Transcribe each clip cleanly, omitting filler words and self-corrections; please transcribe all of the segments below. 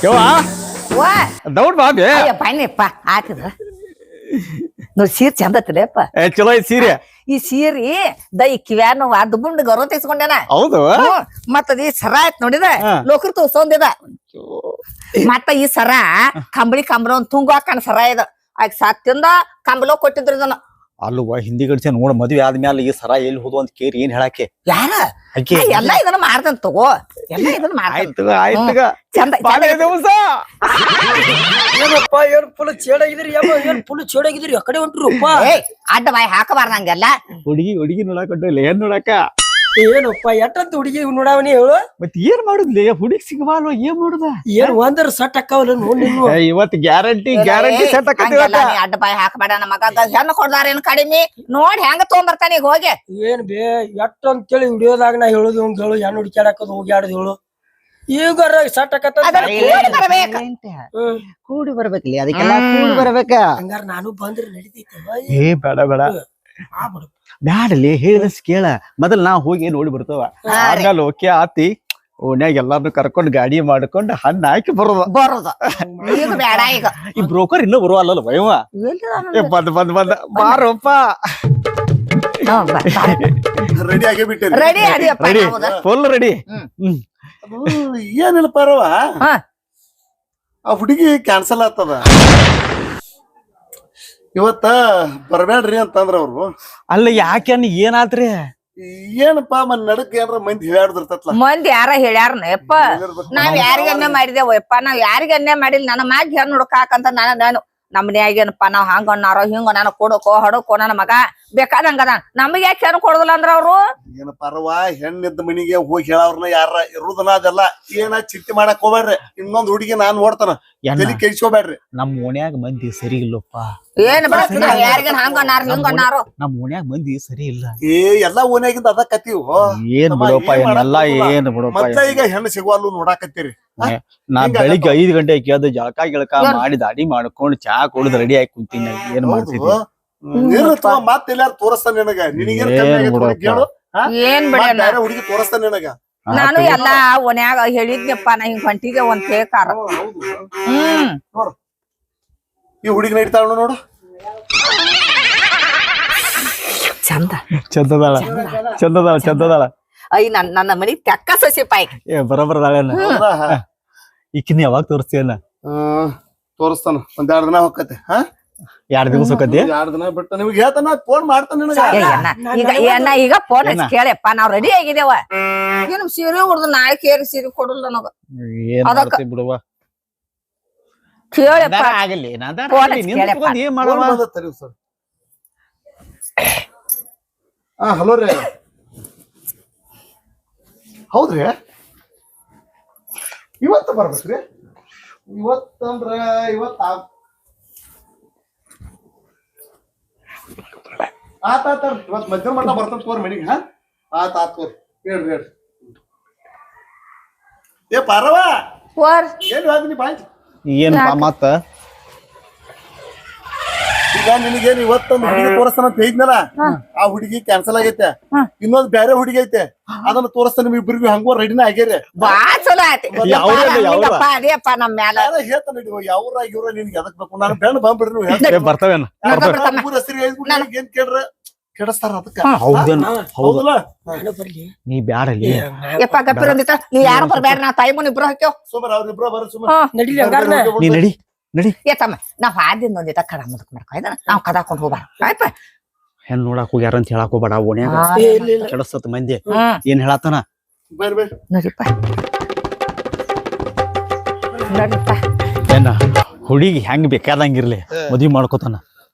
ಯವ್ವ ವಾ ದೌಡ್ ಬಾಬಿ ಬನ್ನಿಪ್ಪ ಆತದ ನೋಡಿ ಸೀರೆ ಚಂದ ಐತಿಲೇಪ್ಪ. ಚಲೋ ಐತಿ ಸೀರೆ. ಈ ಸೀರಿ ದೈ ಕಿವ್ಯಾನು ಅದು ಮುಂಡ್ ಗೌರವ ತೆಗೆಸ್ಕೊಂಡೇನ. ಹೌದು ಮತ್ತದ ಈ ಸರ ಆಯ್ತು ನೋಡಿದ ಲೋಕರ್ ತೋರ್ಸೊಂದಿದ. ಮತ್ತ ಈ ಸರ ಕಂಬಳಿ ಒಂದ್ ತುಂಗು ಹಾಕಣ ಸರ ಇದ ಆಗ ಸತ್ತಿಂದ ಕಂಬಳ ಕೊಟ್ಟಿದ್ರು ಇದನ್ನ. ಅಲ್ವ ಹಿಂದಿ ಗಡಿಸಿ ನೋಡ ಮದ್ವೆ ಆದ್ಮೇಲೆ ಈ ಸರ ಎಲ್ಲಿ ಹೋದು ಅಂತ ಕೇರಿ ಏನ್ ಹೇಳಾಕೆ ಯಾರ ಎಲ್ಲ ಇದನ್ನ ಮಾಡ್ದಂತ ತಗೋ ಎಲ್ಲ ಇದನ್ನ ಚಂದ ಏನಪ್ಪ ಏನ್ ಫುಲ್ ಚೇಡಾಗಿದ್ರಿ ಏನ್ ಫುಲ್ ಚೇಡಾಗಿದ್ರಿ ಆ ಕಡೆ ಹೊಂಟ್ರಪ್ಪ. ಅಡ್ಡ ಬಾಯಿ ಹಾಕಬಾರ್ದ ಹಂಗೆಲ್ಲ. ಹುಡುಗಿ ನೋಡಾಕೊಂಡ್ರಲ್ಲ ಏನ್ ನೋಡಾಕ ಏನಪ್ಪ ಎಟ್ಟಂತ ಹುಡುಗಿ ನೋಡಾವನಿ ಹೇಳು. ಮತ್ ಏನ್ ಮಾಡುದ್ಲಿ ಹುಡುಗಿ ಸಿಗಬಾಲ್ವ ಏನ್ ಮಾಡುದ ಏನ್ ಒಂದರ ಸಟ್ ಅಕ್ಕಾವಲ್ಲ ನೋಡಿ ಇವತ್ತು ಗ್ಯಾರಂಟಿ ಸೆಟ್ ಅಡ್ಡ ಬಾಯಿ ಹಾಕಬೇಡ ನಮ್ಮ ಮಗ ಹೆಣ್ಣು ಕೊಡ್ದಾರೇನ್ ಕಡಿಮೆ ನೋಡಿ ಹೆಂಗ ತಗೊಂಬರ್ತಾನ ಈಗ ಹೋಗಿ. ಏನ್ ಬೇ ಎಟ್ಟ ಅಂತೇಳಿ ವಿಡಿಯೋದಾಗ ನಾ ಹೇಳುದು ಹಂಗ ಹೇಳು ಹೆಣ್ಣು ಹುಡುಕ್ಯಾಡಕದು ಹೋಗಿ ಆಡೋದು ಹೇಳು. ಈಗ ಸಟ್ ಕೂಡಿ ಬರ್ಬೇಕಲ್ಲಿ ಅದಕ್ಕೆಲ್ಲ ಕೂಡಿ ಬರ್ಬೇಕ. ಹಂಗಾರ ನಾನು ಬಂದ್ರೆ ನಡೀತೈತೆ. ಏ ಬೇಡ ಬ್ಯಾಡಲಿ ಹೇಳಿದಷ್ಟು ಕೇಳ ಮೊದಲ್ ನಾ ಹೋಗಿ ನೋಡಿ ಬರ್ತಾವ ಆಮೇಲೆ ಓಕೆ ಆತಿ ಓನ್ಯಾಗ ಎಲ್ಲಾರ್ನು ಕರ್ಕೊಂಡ್ ಗಾಡಿ ಮಾಡ್ಕೊಂಡ್ ಹಣ್ಣ ಹಾಕಿ ಬರೋದು ಈಗ ಬೇಡ ಈಗ. ಈ ಬ್ರೋಕರ್ ಇನ್ನೂ ಬರುವಲ್ಲ ಭಯವ ಬಂದ್ ಬಾರಪ್ಪ ರೆಡಿ ಆಗೇ ಬಿಟ್ಟೆ ರೆಡಿ ರೆಡಿ ಫುಲ್ ರೆಡಿ. ಏನಿಲ್ಲ ಪರವ ಆ ಹುಡುಗಿ ಕ್ಯಾನ್ಸಲ್ ಆಗ್ತದ ಇವತ್ತ ಬರ್ಬ್ಯಾಡ್ರಿ ಅಂತಂದ್ರ ಅವ್ರು. ಅಲ್ಲ ಯಾಕೆ ಏನಾತ್ರಿ ಏನಪ್ಪಾ ನಡಕ್ ಏನ್ರ ಮಂದಿ ಹೇಳ್ಯಾಡ್ದಿರ್ತತ್ಲ. ಮಂದಿ ಯಾರ ಹೇಳ್ಯಾರನ ಯಪ್ಪ ನಾವ್ ಯಾರಿಗನ್ನೇ ಮಾಡಿದೇವ ಯಪ್ಪ ನಾವ್ ಯಾರಿಗನ್ನೇ ಮಾಡಿಲ್ಲ. ನನ್ನ ಮ್ಯಾಗ ಹೆಣ್ ಹುಡುಕಾಕಂತ ನಾನು ನಮ್ಮನ್ಯಾಗೇನಪ್ಪ ನಾವ್ ಹಂಗನ್ನಾರೋ ಹಿಂಗನ್ನಾರೋ ಕೊಡಕೋ ಹೊಡಕೋ ನನ್ನ ಮಗ ಬೇಕಾದಂಗದ ನಮಗ್ ಯಾಕೆ ಹೆಣ್ ಕೊಡುದಿಲ್ಲ ಅಂದ್ರ ಅವ್ರು. ಏನ ಪರವ ಹೆಣ್ಣಿದ್ದ ಮನಿಗೆ ಹೋಗಿ ಹೇಳವ್ರನ್ನ ಯಾರ ಇರುದನ ಅದೆಲ್ಲ ಏನ ಚಿಂತೆ ಮಾಡಕ್ ಹೋಗ್ಬೇಡ್ರಿ. ಇನ್ನೊಂದ್ ಹುಡುಗಿ ನಾನ್ ನೋಡ್ತಾನ ತಲಿ ಕೆಡ್ಸ್ಕೋಬೇಡ್ರಿ. ನಮ್ ಓಣ್ಯಾಗ ಮಂದಿ ಸರಿ ಇಲ್ಲಪ್ಪ. ಏನ್ ಯಾರಿಗೇನ್ ಹಂಗನ್ನಾರ ಹಿಂಗನ್ನಾರು ನಮ್ ಓಣ್ಯಾಗ ಮಂದಿ ಸರಿ ಇಲ್ಲ. ಎಲ್ಲಾ ಓನ್ಯಾಗಿಂದ ಅದ ಕತ್ತೀವ್ ಏನ್ ಬಿಡಪ್ಪ ಏನೆಲ್ಲಾ ಏನ್ ಬಿಡಪ್ಪ. ಮತ್ತ ಈಗ ಹೆಣ್ಣು ಸಿಗುವಲ್ಲು ನೋಡಾಕತ್ತೀರಿ. ನಾ ಬೆಳಿಗ್ಗೆ 5 ಗಂಟೆಗೆ ಎದ್ದು ಜಳಕ ಮಾಡಿ ದಾಡಿ ಮಾಡ್ಕೊಂಡು ಚಾ ಕುಡಿದ್ ರೆಡಿ ಆಗಿ ಕುಂತೀನಿ. ಏನ್ ಮಾಡ್ತಿದ್ವಿ ಮತ್ತ ಎಲ್ಲಾರು ತೋರಿಸ್ತಾನ ನಿನಗ ನಿನಗೇನ್ ಏನ್ ಬಿಡ ಹುಡುಗಿ ತೋರಿಸ್ತಾನ ನಿನಗ. ನಾನು ಎಲ್ಲಾ ಒನ್ಯಾಗ ಹೇಳಿದ್ನಪ್ಪ ನಾ ಹಿಂಗ್ ಹೊಂಟಿಗೆ ಒಂದ್ ಕಾರ. ಈ ಹುಡುಗಿ ನಡೀತಾಳ ನೋಡು ಚಂದದಾಳ. ಐ ನನ್ನ ಮನಿ ತೆಕ್ಕ ಸೊಸಿ ಪಾಯ್ ಬರೋಬರದಾಳ. ಈಕಿನ ಯಾವಾಗ ತೋರಿಸ್ತೀಯಲ್ಲ ತೋರಿಸ್ತಾನ ಒಂದ್ 2 ದಿನ ಹೋಗತ್ತೆ. 2 ದಿವಸ ಹೋಗತ್ತೆ. 2 ದಿನ ಬಿಟ್ಟು ನಿಮ್ಗೆ ಹೇಳ್ತಾನ ಫೋನ್ ಮಾಡ್ತಾನ ಈಗ ಫೋನ್ ಕೇಳಪ್ಪ ನಾವ್ ರೆಡಿ ಆಗಿದೇವ. ಏನ್ ಸೀರೆ ಹೊಡ್ದು ನಾಳೆ ಕೇರಿ ಸೀರೆ ಕೊಡಲ್ಲ ನನಗ ಏನ್ ಬಿಡುವ ಕೇಳಪ್ಪ. ಆಗಲಿ ಏನ್ ಮಾಡವ. ಹಲೋ ರೀ ಹೌದ್ರಿ ಇವತ್ತ ಬರ್ಬೇಕ್ರಿ. ಇವತ್ತಂದ್ರ ಇವತ್ತ ಆತ ಇವತ್ ಮಧ್ಯಾಹ್ನ ಮಟ್ಟ ಬರ್ತಾನ ತೋರ್ ಮನಿಗೆ. ಆತ ತೋರಿ ಹೇಳ್ರಿ ಏ ಪಾರವ ಏನ್ ಹೇಳ್ತೀನಿ ಬಾಯ್. ಏನಪ್ಪ ಮತ್ತ ಈಗ ನಿನಗೇನ್ ಇವತ್ತೊಂದು ಹುಡುಗಿ ತೋರಿಸ್ತಾನ ಅಂತ ಹೇಳಿದ್ನಲ್ಲ ಆ ಹುಡುಗಿ ಕ್ಯಾನ್ಸಲ್ ಆಗೈತೆ. ಇನ್ನೊಂದ್ ಬೇರೆ ಹುಡುಗಿ ಐತೆ ಅದನ್ನ ತೋರಿಸ್ತಾನ. ನಿಮ್ ಇಬ್ರಿಗೂ ಹಂಗೋ ರೆಡಿನ ಆಗ್ಯಾರ. ಬಾಳ್ ಚಲೋ ಆಯ್ತು ಅದೇಪ್ಪ ನಮ್ ಮ್ಯಾಲ ಹೇಳ್ತಾನ ಯಾವ್ರ ಇವ್ರ ನಿನ್ಗೆ ಎದಕ್ ಬೇಕು ನಾನು ಬೆಣ್ಣ ಬಂದ್ಬಿಡ್ರಿ ನೀವು ಬರ್ತಾವೇನ ಹೆಸರು ಏನ್ ಕೇಳ್ರ ಕೆಡಸ್ತಾರ ಅದಕ್ಕ. ಹೌದಲ್ಲ ನೀ ಬ್ಯಾಡಲ್ಲಿ ಯಪ್ಪ ಗಪ್ಪಿರಂದಿತ್ತ ನೀವ್ ಯಾರು ಬರ್ಬೇಡ ನಾ ತಾಯಿ ಮುನ್ ಇಬ್ರು ಹಾಕ್ಯೋ ಸುಮಾರು ಅವ್ರಿಬ್ರ ಬರ ಸುಮಾರು ನೀ ನಡಿ ಏತಮ್ಮ ನಾವ್ ಹಾದಿನ ಒಂದಿತ್ತ ಕಡ ಮುದಕ್ ಮಾಡ್ಕೊಂಡ ನಾವ್ ಕದಾಕೊಂಡ್ ಹೋಗ್ಬಾರ ಆಯ್ತ. ಹೆಣ್ ನೋಡಾಕ್ ಹೋಗ್ಯಾರ ಅಂತ ಹೇಳಕ್ ಹೋಗ್ಬೇಡ. ಓಣ್ಯಾಗ ಕೆಡಸತ್ ಮಂದಿ ಏನ್ ಹೇಳತ್ತಾನ. ನೋಡಿಪ್ಪ ಏನ ಹುಡುಗಿ ಹೆಂಗ್ ಬೇಕಾದಂಗಿರ್ಲಿ ಮದ್ವಿ ಮಾಡ್ಕೋತಾನ.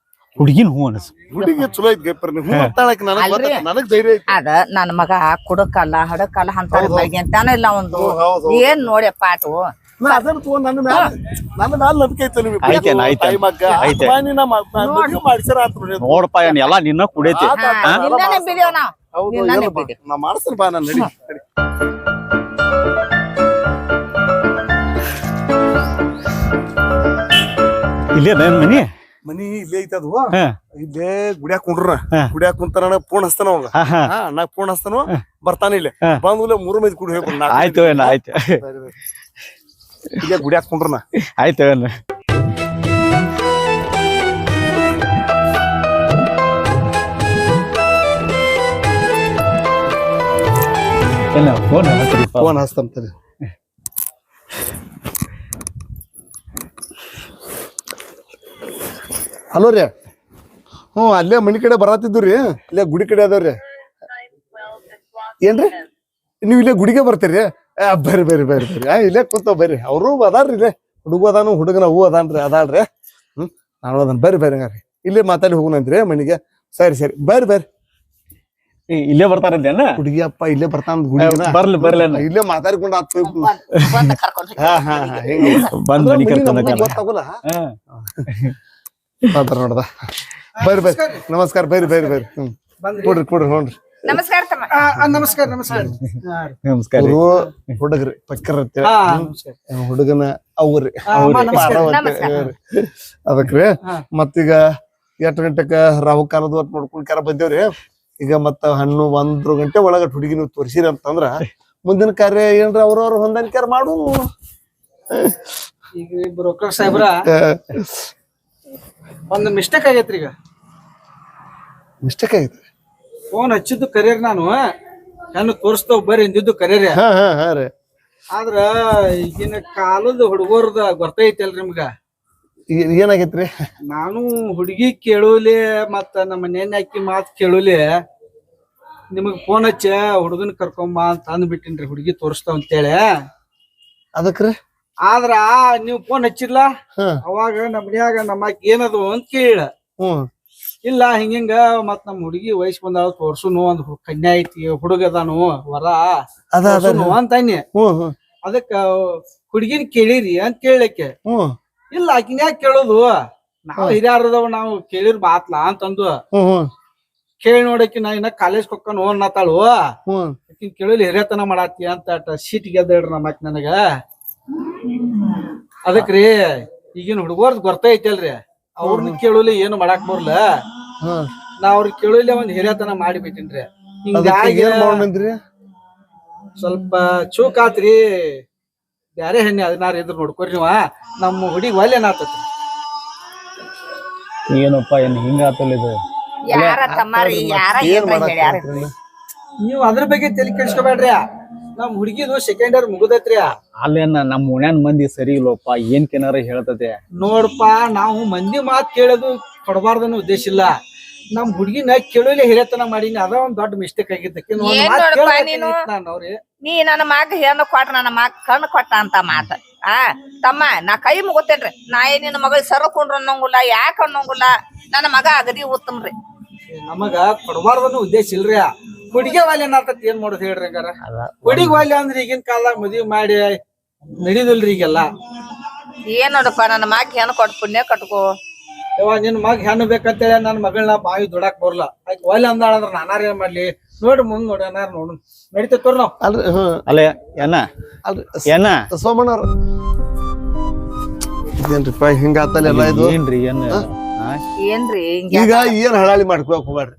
ಹುಡುಗಿನ ಹೂ ಅನಸ್ ಹುಡುಗಿ ಚಲೋ ಐತ್ ಗಪ್ಪರ್ ನನಗ್ ಧೈರ್ಯ ಐತಿ. ಅದ ನನ್ ಮಗ ಕುಡಕಲ್ಲ ಹಡಕಲ್ಲ ಅಂತ ಅಂತಾನ ಇಲ್ಲ ಒಂದು ಏನ್ ನೋಡ್ಯಪ್ಪ ಆಟು ಅದನ್ನ ತಗೊಂಡ್ ನನ್ನ ಮ್ಯಾಲ ನಂಬಿಕೆ ಐತೆ ನಿಮ್ಗೆ ಮಾಡಿಸ್ಯಾರ ನೋಡಪ್ಪ ಏನ್ ಎಲ್ಲಾ ನಿನ್ನ ಕುಡೈತಿ. ನಾ ಮಾಡಿಸ್ತಾನ ಬಾ ನಾನು ನಡಿ. ಇಲ್ಲೇ ನನ್ ಮನಿ ಮನಿ ಇಲ್ಲೇ ಐತಿ ಅದು. ಇಲ್ಲೇ ಗುಡಿಯಾಗ ಕುಂಡ್ರ ಗುಡಿಯಾಗ ಕುಂತಾನ ಫೋನ್ ಹಚ್ತಾನ ಅವಾಗ. ನಾ ಫೋನ್ ಹಚ್ತಾನ ಬರ್ತಾನ. ಇಲ್ಲೇ ಬಂದ್ 3 ಮಂದಿ ಕೂಡ ಆಯ್ತು. ಇಲ್ಲೇ ಗುಡಿ ಹಾಕೊಂಡ್ರನ ಆಯ್ತು ಅಣ್ಣ. ಏನ ಫೋನ್ ಫೋನ್ ಹಚ್ತಂತಾರೆ. ಹಲೋ ರೀ. ಹ್ಞೂ ಅಲ್ಲೇ ಮನಿ ಕಡೆ ಬರತ್ತಿದ್ದು ರೀ, ಇಲ್ಲೇ ಗುಡಿ ಕಡೆ ಅದಾವ್ರಿ. ಏನ್ರಿ ನೀವ್ ಇಲ್ಲೇ ಗುಡಿಗೆ ಬರ್ತೀರಿ? ಬರ್ರಿ ಬರ್ರಿ ಬರ್ರಿ ಬರ್ರಿ. ಇಲ್ಲೇ ಕೂತಾವ್ ಬರ್ರಿ. ಅವರು ಅದಾರ್ರಿ ಇಲ್ಲೇ, ಹುಡುಗ ಅದಾನು ಹುಡುಗನ ಹೂ ಅದಾನ್ರಿ ಅದಾಳ್ರಿ. ನಾನು ಅದನ್ ಬರ್ರಿ ಬರ್ರಿ ಹಂಗಾರಿ ಇಲ್ಲೇ ಮಾತಾಡಿ ಹೋಗುನಂತ್ರಿ ಮನಿಗೆ. ಸರಿ ಸರಿ ಬರ್ರಿ ಬರ್ರಿ. ಇಲ್ಲೇ ಬರ್ತಾರದ್ದೇನ ಹುಡುಗಿ ಅಪ್ಪ ಇಲ್ಲೇ ಬರ್ತಾನ ಗುಡಿಗೆ. ಬರ್ಲಿ ಬರ್ಲಿ ಅಣ್ಣ. ಇಲ್ಲೇ ಮಾತಾಡ್ಕೊಂಡು ಬಂದ್ ಕರ್ಕೊಂಡ್ ಹೋಗಿ. ಬಂದ್ ಮನಿ ಕರ್ಕೊಂಡ್ ಗೊತ್ತಾಗಲ್ಲ ಮಾತಾಡ ನೋಡ್ದ. ಬರ್ರಿ ಬರ್ರಿ ನಮಸ್ಕಾರ. ಬರ್ರಿ ಬರ್ರಿ ಬರ್ರಿ. ಕೊಡ್ರಿ ಕೊಡ್ರಿ ನೋಡ್ರಿ. ನಮಸ್ಕಾರ ತಮ್ಮ. ನಮಸ್ಕಾರ ನಮಸ್ಕಾರ. ನಮಸ್ಕಾರ. ಹುಡುಗ್ರಿ ಪಕ್ಕರ ಹುಡುಗನ ಅವ್ರಿ ಅದಕ್ರಿ. ಮತ್ತೀಗ 8 ಗಂಟೆಕ ರಾಹು ಕಾಲದ ಹೊತ್ತು ನೋಡ್ಕೊಂಡ್ ಕರ ಬಂದೇವ್ರಿ. ಈಗ ಮತ್ತ 1 ಗಂಟೆ ಒಳಗ ಹುಡುಗಿ ನೀವು ತೋರಿಸಿರಿ ಅಂತಂದ್ರ ಮುಂದಿನ ಕಾರ್ಯ ಏನ್ರ ಅವ್ರವ್ರ ಹೊಂದಾಣಿಕೆ ಮಾಡು. ಈಗ ಬ್ರೋಕರ್ ಸಾಹೇಬ್ರ ಒಂದ್ ಮಿಸ್ಟೇಕ್ ಆಗೈತ್ರಿ. ಈಗ ಮಿಸ್ಟೇಕ್ ಆಗೈತಿ. ಫೋನ್ ಹಚ್ಚಿದ್ದು ಕರಿಯರ್ ನಾನು ಹೆಣ್ಣು ತೋರಿಸ್ತಾವ್ ಬರ್ರಿ ಅಂದಿದ್ದು ಕರಿಯರ್. ಆದ್ರ ಈಗಿನ ಕಾಲದ ಹುಡುಗರ್ದ ಗೊತ್ತೈತಲ್ರಿ ನಿಮ್ಗ. ಏನಾಗೈತ್ರಿ? ನಾನು ಹುಡುಗಿ ಕೇಳೋಲಿ ಮತ್ತ ನಮ್ಮ ಮನೆಯನ್ನ ಹಾಕಿ ಮಾತ್ ಕೇಳೋಲಿ ನಿಮಗ್ ಫೋನ್ ಹಚ್ಚ ಹುಡುಗನ್ ಕರ್ಕೊಂಬ ಅಂತ ಅಂದ್ಬಿಟ್ಟಿನ್ರಿ, ಹುಡುಗಿ ತೋರಿಸ್ತಾವ ಅಂತೇಳಿ. ಅದಕ್ರಿ ಆದ್ರ ನೀವ್ ಫೋನ್ ಹಚ್ಚಿರ್ಲ ಅವಾಗ ನಮ್ಮ ಮನ್ಯಾಗ ನಮ್ಮ ಅಕ್ಕಿ ಏನದು ಅಂತ ಕೇಳ. ಇಲ್ಲ ಹಿಂಗ ಮತ್ ನಮ್ ಹುಡುಗಿ ವಯಸ್ಸು ಬಂದಾಳ ತೋರ್ಸುನು ಒಂದ್ ಕನ್ಯಾ ಐತಿ ಹುಡುಗ ಅದಾನು ವರ ಅಂತಾನೆ. ಅದಕ್ಕ ಹುಡುಗಿನ ಕೇಳಿರಿ ಅಂತ ಕೇಳಕ್ಕೆ. ಇಲ್ಲ ಆಕಿನ್ಯಾಗ ಕೇಳೋದು, ನಾವ್ ಹಿರಿಯರದವ್ ನಾವು ಕೇಳಿರ್ ಮಾತ್ಲಾ ಅಂತಂದು ಕೇಳಿ ನೋಡಕಿ ನಾ ಇನ್ನ ಕಾಲೇಜ್ ಹೊಕ್ಕ ಅನ್ನತಾಳು. ಆಕಿನ್ ಕೇಳಲಿ ಹಿರಿಯತನ ಮಾಡಾತಿ ಅಂತ ಸೀಟ್ ಗೆದ್ದ ನಮ್ಮ ಅಕ್ಕ ನನಗ. ಅದಕ್ರಿ ಈಗಿನ ಹುಡುಗರ್ದ್ ಗೊತ್ತೈತಲ್ರಿ, ಅವ್ರನ್ನ ಕೇಳಲಿ ಏನು ಮಾಡಾಕ್ ಬರ್ಲ. ನಾ ಅವ್ರಿಗೆ ಕೇಳಲಿ ಒಂದ್ ಹಿರಿಯತನ ಮಾಡಿಬಿಟ್ಟಿನ್ರಿ. ಹಿಂಗಾಗಿ ಸ್ವಲ್ಪ ಚೂಕ್ ಆತ್ರಿ. ಬ್ಯಾರೆ ಹೆಣ್ಣೆ 16 ಇದ್ರ ನೋಡ್ಕೊರಿ ನೀವ. ನಮ್ಮ ಹುಡುಗಿ ಒಲ್ಲೆ ನಾತತ್ರಿ. ಏನಪ್ಪ ಏನ್ ಹಿಂಗ ಆತಲ್ಲ ಇದು? ಯಾರ ತಮ್ಮಾರಿ ಯಾರ ನೀವ್ ಅದ್ರ ಬಗ್ಗೆ ತಲೆ ಕೆಡ್ಸ್ಕೊಬೇಡ್ರಿ. ನಮ್ ಹುಡುಗಿದು ಸೆಕೆಂಡ್ ಇಯರ್ ಮುಗುದೈತ್ರಿ. ಅಲ್ಲೇನ ನಮ್ ಓಣ್ಯಾನ್ ಮಂದಿ ಸರಿ ಇಲ್ಲೋಪ್ಪ, ಏನ್ ಕೆನಾರ ಹೇಳ್ತದೆ ನೋಡ್ಪಾ. ನಾವು ಮಂದಿ ಮಾತ್ ಕೇಳೋದು ಕೊಡಬಾರ್ದನ್ನ ಉದ್ದೇಶ ಇಲ್ಲ. ನಮ್ ಹುಡುಗಿನ ಕೇಳೋಲಿ ಹಿರಿಯತನ ಮಾಡೀನಿ, ಅದ ಒಂದ್ ದೊಡ್ಡ ಮಿಸ್ಟೇಕ್ ಆಗಿದ್ದಕ್ಕೆ ನೀ ನನ್ನ ಮಗ ಹೆಣ್ಣು ಕೊಟ್ಟ ನನ್ನ ಮಗ ಕಣ್ಣು ಕೊಟ್ಟ ಅಂತ ಮಾತ. ತಮ್ಮ ನಾ ಕೈ ಮುಗುತ್ತೇನ್ರಿ. ನಾ ಏನ್ ನಿನ್ನ ಮಗಳ ಸರಕೊಂಡ್ರು ಅನ್ನೋಂಗಿಲ್ಲ, ಯಾಕ ಅನ್ನೋಂಗಿಲ್ಲ. ನನ್ನ ಮಗ ಅಗದಿ ಉತ್ತಮ್ರಿ. ನಮಗ ಕೊಡಬಾರ್ದನ್ನ ಉದ್ದೇಶ ಇಲ್ರಿ. ಹುಡುಗಿ ವಾಲ್ಯ ಏನಾಗ್ತತಿ ಏನ್ ಮಾಡೋದು ಹೇಳ್ರಿ ಹಂಗಾರ? ಹುಡುಗಿ ವಾಲ್ಯ ಅಂದ್ರ ಈಗಿನ ಕಾಲದಾಗ ಮದ್ವಿ ಮಾಡಿ ನಡೀದಿಲ್ರಿ ಈಗೆಲ್ಲ. ಏನ್ ನೋಡಪ್ಪ ನನ್ನ ಮಗ ಹೆಣ್ಣು ಕೊಟ್ಟು ಪುಣ್ಯ ಕಟ್ಕೋ. ಯವ್ವ ನಿನ್ ಮಗ ಹೆಣ್ಣು ಬೇಕಂತೇಳಿ ನನ್ನ ಮಗಳನ್ನ ಬಾವಿ ದುಡಾಕ್ ಬರ್ಲ. ಆಯ್ತು ಒಲ್ಲೆ ಅಂದಾಳ ಅಂದ್ರ ನಾನಾರ ಏನ್ ಮಾಡ್ಲಿ? ನೋಡ್ರಿ ಮುಂದ್ ನೋಡಿ ಅನಾರ ನೋಡು ನಡೀತೇವ್ರಿ ನಾವ್. ಅಲ್ಲ ಏನ ಏನ ಸೋಮಣ್ಣವ್ರ ಏನ್ರಿಪ್ಪ ಹಿಂಗ ಆತಲ್ಲ ಎಲ್ಲ ಇದು? ಏನ್ರಿ ಏನ್ರಿ ಈಗ ಏನ್ ಹಳಾಳಿ ಮಾಡ್ಕೋಕ್ ಹೋಗ್ಬೇಡ್ರಿ.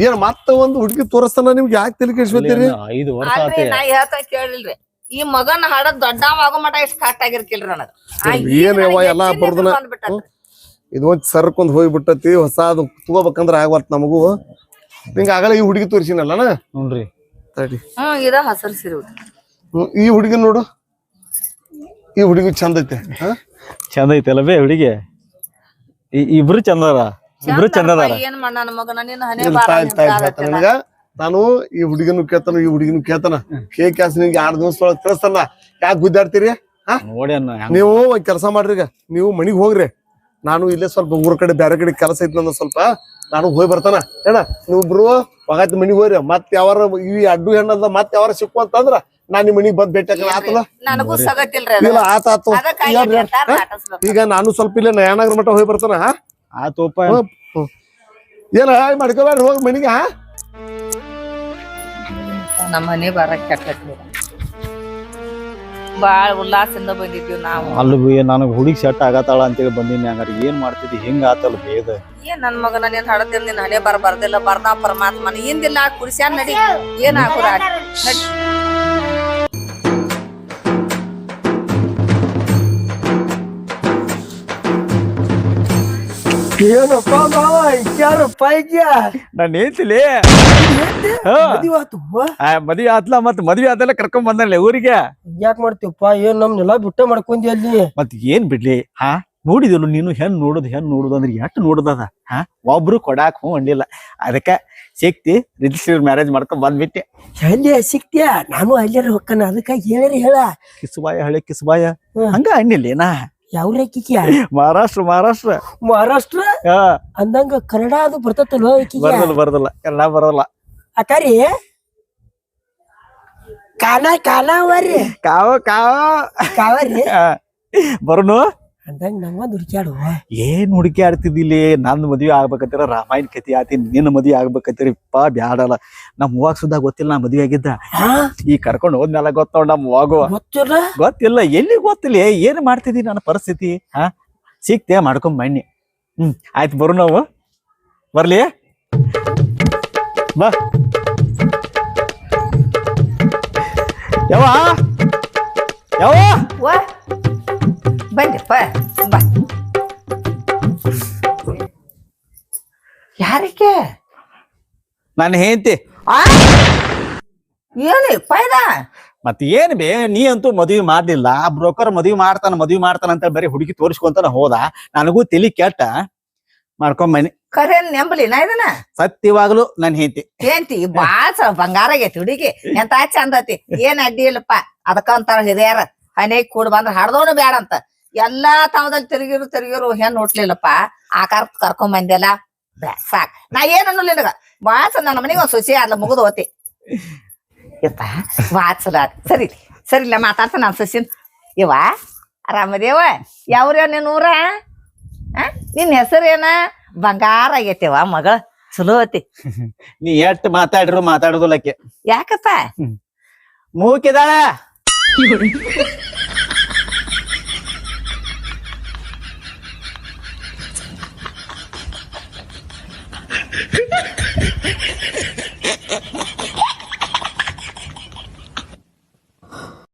ಏನ್ ಮತ್ತ ಒಂದ್ ಹುಡುಗಿ ತೋರಿಸ್ತಾನ ನಿಮ್ಗೆ ಯಾಕೆ ತಲೆ ಕೆಡ್ಸ್ಕೊತೀರಿ? 5 ವರ್ಷ ಅಲ್ರಿ ನಾ ಹೇಳ್ತಾ ಕೇಳಿಲ್ರಿ. ಈ ಮಗನ ಹಾಡದ್ ದೊಡ್ಡ ಆಗೋ ಮಟ ಇಷ್ಟ ಕಟ್ ಆಗಿರ್ಕಿಲ್ರಿ ನನಗ. ಏನ್ ಯವ್ವ ಎಲ್ಲಾ ಬರ್ದನ ಇದು ಒಂದ್ ಸರ್ಕೊಂದ್ ಹೋಗ್ಬಿಟ್ಟತಿ. ಹೊಸ ಅದು ತಗೋಬೇಕಂದ್ರ ಆಗ್ಬಾರ್ದು ನಮಗೂ. ನಿಂಗ ಆಗಲ್ಲ ಈ ಹುಡುಗಿ ತೋರಿಸಿನಲ್ಲನ? ನೋಡ್ರಿ ತಡಿ. ಇದ ಹಸರು ಸೀರೆ ಈ ಹುಡುಗಿ ನೋಡು, ಈ ಹುಡುಗಿ ಚಂದ ಐತೆ. ಚಂದ ಐತಲ್ಲ ಬೇ ಹುಡುಗಿ. ಇಬ್ರು ಚಂದರ, ಇಬ್ರು ಚಂದದಾರ. ಏನ್ ಮಾಡ ನನ್ನ ಮಗನ ನಿನ್ನ ಹಣೆ ಬಾರ. ನಾನು ಈ ಹುಡುಗಿನೂ ಕೇಳ್ತಾನ, ಈ ಹುಡುಗಿನೂ ಕೇಳ್ತಾನ. ಕೇಕ್ ಕ್ಯಾಸ್ ನಿಂಗೆ 2 ದಿವಸ ಒಳಗ್ ತಿಳಿಸ್ತಾನ. ಯಾಕೆ ಗುದ್ದಾಡ್ತೀರಿ? ನೋಡಿ ನೀವು ಒಂದ್ ಕೆಲಸ ಮಾಡ್ರಿ. ಈಗ ನೀವು ಮನಿಗ್ ಹೋಗ್ರಿ. ನಾನು ಇಲ್ಲೇ ಸ್ವಲ್ಪ ಊರ ಕಡೆ ಬ್ಯಾರೆ ಕಡೆ ಕೆಲಸ ಐತಿ ನಂದ ಸ್ವಲ್ಪ. ನಾನು ಹೋಗಿ ಬರ್ತಾನ ಏನ. ನೀವಿಬ್ರು ಒಗಾಯ್ತು ಮನಿಗ್ ಹೋಗ್ರಿ. ಮತ್ ಯಾವಾರ ಈ ಅಡ್ಡು ಹೆಣ್ಣದ ಮತ್ ಯಾವಾರ ಸಿಕ್ಕು ಅಂತಂದ್ರ ನಾನ್ ನಿಮ್ ಮನಿಗ್ ಬಂದ್ ಭೇಟಿ ಆತಲ್ಲ. ನನಗೂ ಸಗತಿಲ್ರಿ. ಇಲ್ಲ ಆತಾತು. ಈಗ ನಾನು ಸ್ವಲ್ಪ ಇಲ್ಲೇ ನಯಾನಗರ ಮಠ ಹೋಗಿ ಬರ್ತಾನ. ಆತೋಪ ಏನ ಮಾಡ್ಕೊಬ್ಯಾಡ್ರಿ, ಹೋಗಿ ಮನಿಗೆ. ನಮ್ಮ ಮನೆ ಬಾರ ಕೆಟ್ಟೈತಿ. ಬಾಳ ಉಲ್ಲಾಸದಿಂದ ಬಂದಿದ್ವಿ ನಾವು. ಅಲ್ಲಿ ನನಗ್ ಹುಡುಗಿ ಸೆಟ್ ಆಗತ್ತಾಳ ಅಂತೇಳಿ ಬಂದಿನಿ. ಹಂಗಾರ ಏನ್ ಮಾಡ್ತಿದ್ದಿ? ಹಿಂಗ ಆತಲ್ಲ ಬೇದ. ಏನ್ ನನ್ ಮಗನ ನೀನ್ ಹಾಡತೇನ್ ನಿನ್ ಹಣೆ ಬರ್ದಿಲ್ಲ. ಬರ್ದಾ ಪರಮಾತ್ಮನ ಹಿಂದಿಲ್ಲ ಕುಡಿಸ್ಯಾನ್ ನಡಿ. ಏನ್ ಹಾಕುರ ನಡಿ. ಏನಪ್ಪ ಮಾವ ಯಾರಪ್ಪ ಈಗ ನಾನು ಹೇಳ್ತಿಲಿ ಮದ್ವಿ ಆತ್ಲ ಮತ್ ಮದ್ವಿ ಆದಲ್ಲ ಕರ್ಕೊಂಡ್ ಬಂದಲ್ಲ ಊರಿಗೆ. ಯಾಕೆ ಮಾಡ್ತೀವಪ್ಪ ಏನ್ ನಮ್ನೆಲ್ಲಾ ಬಿಟ್ಟ ಮಾಡ್ಕೊಂಡಿ ಅಲ್ಲಿ ಮತ್ ಏನ್ ಬಿಡ್ಲಿ ನೋಡಿದಲ್ಲ ನೀನು ಹೆಣ್ ನೋಡುದು ಅಂದ್ರೆ ಎಷ್ಟ್ ನೋಡುದದ ಒಬ್ರು ಕೊಡಾಕ್ ಹೂ ಅಂಡಿಲ್ಲ. ಅದಕ್ಕ ಸಿಕ್ತಿ ರಿಜಿಸ್ಟರ್ ಮ್ಯಾರೇಜ್ ಮಾಡ್ಕೊಂಡ್ ಬಂದ್ಬಿಟ್ಟೆ. ಎಲ್ಲಿ ಸಿಕ್ತಿಯ ನಾನು ಅಲ್ಲಾರ ಹೊಕ್ಕನ ಅದಕ್ಕ ಹೇಳ ಹೇಳ ಕಿಸ್ಬಾಯ ಹಳೆ ಕಿಸ್ಬಾಯ ಹಂಗ ಅಂಡಿಲ್ಲೇನಾ. ಯಾವ ರೇಖಿಕ್ಯಾ ಮಹಾರಾಷ್ಟ್ರ ಮಹಾರಾಷ್ಟ್ರ ಅಂದಂಗ ಕನ್ನಡ ಅದು ಬರ್ತತಲ್ವ ಬರದಲ್ಲ ಎಲ್ಲಾ ಬರಲ್ಲ. ಅಕ್ಕಾರಿ ಕಾಲ ಅವರಿ ಕಾವರಿ ಬರೋನು ಅಂದಂಗ ನಂಗ ಹುಡುಕ್ಯಾಡುವ ಏನ್ ಹುಡುಕಿ ಆಡ್ತಿದ್ದಿಲ್ಲಿ. ನಂದ್ ಮದ್ವಿ ಆಗ್ಬೇಕಂತೀರ ರಾಮಾಯಣ ಕತಿ ಆತಿ, ನಿನ್ನ ಮದ್ವಿ ಆಗ್ಬೇಕಂತೀರಿಪ್ಪ ಬ್ಯಾಡಲ್ಲ. ನಮ್ ಹೂವಾಗ ಸುದ್ದ ಗೊತ್ತಿಲ್ಲ ನಾ ಮದ್ವಿ ಆಗಿದ್ದ. ಈ ಕರ್ಕೊಂಡ್ ಹೋದ್ಮೇಲೆ ಗೊತ್ತ ನಮ್ ಹೂವಾಗುವ ಗೊತ್ತಿಲ್ಲ ಎಲ್ಲಿ ಗೊತ್ತಿಲ್ಲ ಏನ್ ಮಾಡ್ತಿದಿ ನನ್ನ ಪರಿಸ್ಥಿತಿ. ಸಿಕ್ತೆ ಮಾಡ್ಕೊಂಡ್ ಬನ್ನಿ. ಆಯ್ತು ಬರು ನಾವು ಬರ್ಲಿ ಬಾ. ಯಾವ ಬಂದಪ್ಪ ಬಾ. ಯಾರಿಗೆ ನಾನು ಹೇಳ್ತಿ ಏನಪ್ಪ ಇದ ಮತ್ ಏನ್ ಬೇ ನೀ ಅಂತೂ ಮದ್ವಿ ಮಾಡ್ಲಿಲ್ಲ. ಬ್ರೋಕರ್ ಮದ್ವಿ ಮಾಡ್ತಾನ ಅಂತ ಬರೀ ಹುಡುಗಿ ತೋರಿಸ್ಕೊಂತಾನ ಹೋದ. ನನಗೂ ತಲಿ ಕೆಟ್ಟ ಮಾಡ್ಕೊಂಡ್ ಬನ್ನಿ. ಕರೆ ನೆಂಬಲಿನ ಇದನ್ನ ಸತ್ಯವಾಗ್ಲು ನನ್ ಏಂತಿ ಬಾಳ ಬಂಗಾರ ಆಗೈತಿ ಹುಡುಗಿ ಎಂತ ಚಂದ ಐತಿ. ಏನ್ ಅಡ್ಡಿ ಇಲ್ಲಪ್ಪ. ಅದಕ್ಕಂತಾರ ಹಿರಿಯರ ಹನೇಗ್ ಕೂಡ್ ಬಂದ್ರ ಹಡ್ದೋನು ಬ್ಯಾಡ ಅಂತ ಎಲ್ಲಾ ತಾವದಲ್ಲಿ ತಿರುಗಿರು ಹೆಣ್ ಹುಟ್ಲಿಲ್ಲಪ್ಪ. ಆಕಾರ ಕರ್ಕೊಂಡ್ ಬಂದೆಲ್ಲ ಸಾಕ್. ನಾ ಏನ್ ಅನ್ನೋಲ್ಲ ನಿನಗ ಬಾಳ ಚಂದ. ನನ್ನ ಮನೆಗೆ ಒಂದ್ ಸೊಸಿ ಆದ್ಲ ಮುಗಿದು ಹೋತಿ ಯಪ್ಪ ಬಾಳ ಚಲೋ ಸರಿಲ್ಲ ಮಾತಾಡ್ತ ನನ್ ಸೊಸಿನ್. ಇವ ಆರಾಮದೇವ ಯಾವ್ರ ನಿನ್ ಊರ ನಿನ್ ಹೆಸರೇನ? ಬಂಗಾರ ಆಗೈತೆವ ಮಗಳ ಚಲೋ ಐತಿ. ನೀ ಎಷ್ಟ್ ಮಾತಾಡೋದಿಲ್ಲಕ್ಕೆ ಯಾಕಪ್ಪ ಮೂಕಿದಾಳ.